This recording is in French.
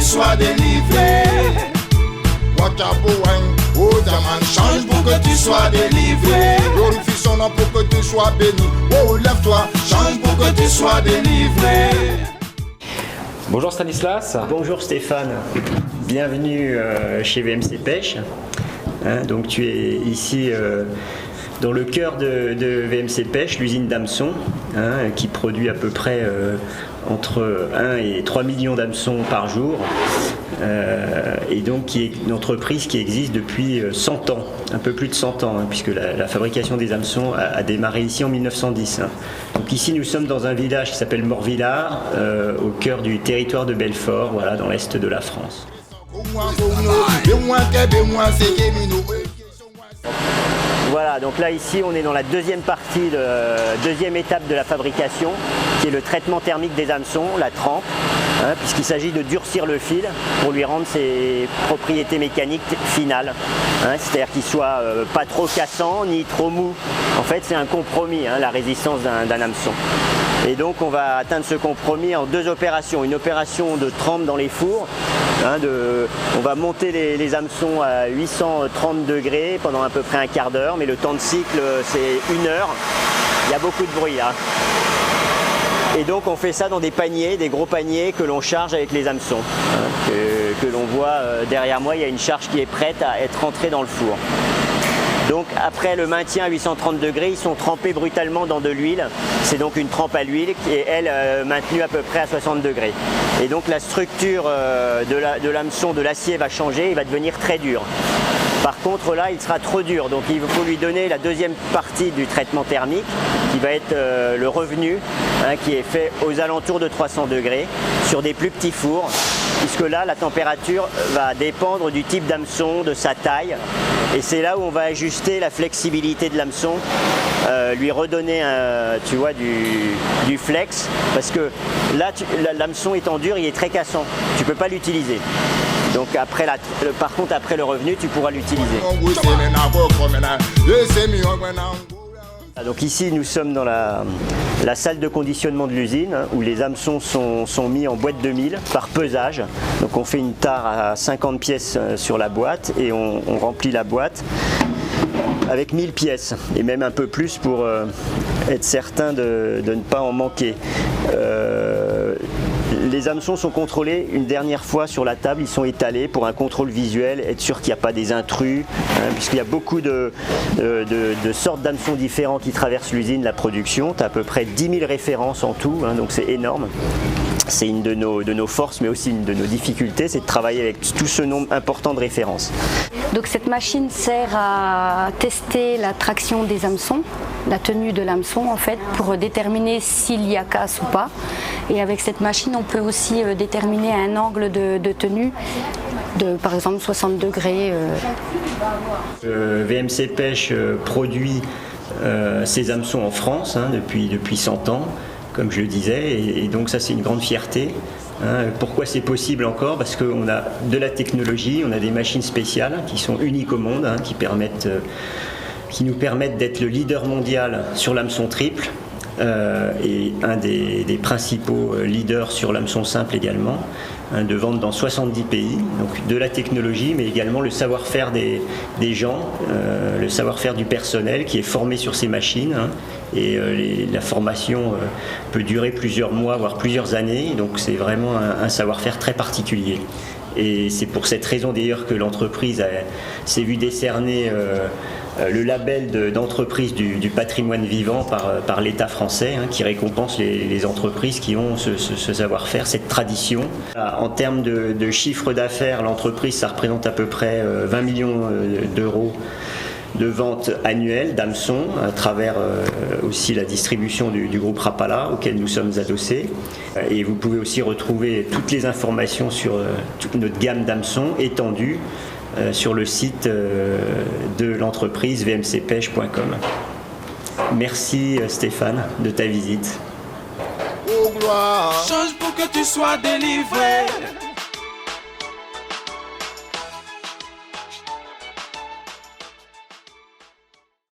tu sois délivré. Oh Daman, change pour que tu sois délivré. Glorifie son nom pour que tu sois béni. Oh lève-toi, change pour que tu sois délivré. Bonjour Stanislas. Bonjour Stéphane, bienvenue chez VMC Pêche. Donc tu es ici dans le cœur de VMC Pêche, l'usine d'hameçons, qui produit à peu près entre 1 et 3 millions d'hameçons par jour, et donc qui est une entreprise qui existe depuis 100 ans, un peu plus de 100 ans, puisque la fabrication des hameçons a démarré ici en 1910. Donc ici nous sommes dans un village qui s'appelle Morvillard, au cœur du territoire de Belfort, voilà, dans l'est de la France. Voilà, donc là ici on est dans la deuxième partie, deuxième étape de la fabrication, qui est le traitement thermique des hameçons, la trempe, puisqu'il s'agit de durcir le fil pour lui rendre ses propriétés mécaniques finales, c'est-à-dire qu'il soit pas trop cassant ni trop mou. En fait c'est un compromis, la résistance d'un hameçon. Et donc on va atteindre ce compromis en deux opérations. Une opération de trempe dans les fours, on va monter les hameçons à 830 degrés pendant à peu près un quart d'heure, mais le temps de cycle c'est 1 heure. Il y a beaucoup de bruit là. Et donc on fait ça dans des paniers, des gros paniers que l'on charge avec les hameçons. Que l'on voit derrière moi, il y a une charge qui est prête à être rentrée dans le four. Donc après le maintien à 830 degrés, ils sont trempés brutalement dans de l'huile. C'est donc une trempe à l'huile qui est, elle, maintenue à peu près à 60 degrés. Et donc la structure de l'hameçon, de l'acier va changer, il va devenir très dur. Par contre là, il sera trop dur, donc il faut lui donner la deuxième partie du traitement thermique, qui va être le revenu, qui est fait aux alentours de 300 degrés, sur des plus petits fours, puisque là, la température va dépendre du type d'hameçon, de sa taille, et c'est là où on va ajuster la flexibilité de l'hameçon, lui redonner tu vois, du flex, parce que là, l'hameçon étant dur, il est très cassant, tu ne peux pas l'utiliser. Donc après par contre après le revenu tu pourras l'utiliser. Donc ici nous sommes dans la salle de conditionnement de l'usine où les hameçons sont mis en boîte de 1000 par pesage. Donc on fait une tare à 50 pièces sur la boîte et on remplit la boîte avec 1000 pièces et même un peu plus pour être certain de ne pas en manquer. Les hameçons sont contrôlés une dernière fois sur la table, ils sont étalés pour un contrôle visuel, être sûr qu'il n'y a pas des intrus, puisqu'il y a beaucoup de sortes d'hameçons différents qui traversent l'usine, la production. Tu as à peu près 10 000 références en tout, donc c'est énorme. C'est une de nos forces, mais aussi une de nos difficultés, c'est de travailler avec tout ce nombre important de références. Donc cette machine sert à tester la traction des hameçons, la tenue de l'hameçon en fait, pour déterminer s'il y a casse ou pas. Et avec cette machine, on peut aussi déterminer un angle de tenue de par exemple 60 degrés. VMC Pêche produit ces hameçons en France depuis 100 ans. Comme je le disais, et donc ça c'est une grande fierté. Pourquoi c'est possible encore? Parce qu'on a de la technologie, on a des machines spéciales qui sont uniques au monde, qui nous permettent d'être le leader mondial sur l'hameçon triple et un des principaux leaders sur l'hameçon simple également, de vente dans 70 pays, donc de la technologie mais également le savoir-faire des gens, le savoir-faire du personnel qui est formé sur ces machines, et la formation peut durer plusieurs mois voire plusieurs années, donc c'est vraiment un savoir-faire très particulier. Et c'est pour cette raison d'ailleurs que l'entreprise s'est vue décerner le label d'entreprise du patrimoine vivant par l'État français, qui récompense les entreprises qui ont ce savoir-faire, cette tradition. En termes de chiffre d'affaires, l'entreprise, ça représente à peu près 20 millions d'euros de ventes annuelles d'hameçons à travers aussi la distribution du groupe Rapala auquel nous sommes adossés. Et vous pouvez aussi retrouver toutes les informations sur toute notre gamme d'hameçons étendue sur le site de l'entreprise vmcpêche.com. Merci Stéphane de ta visite. Oh gloire, change pour que tu sois délivré.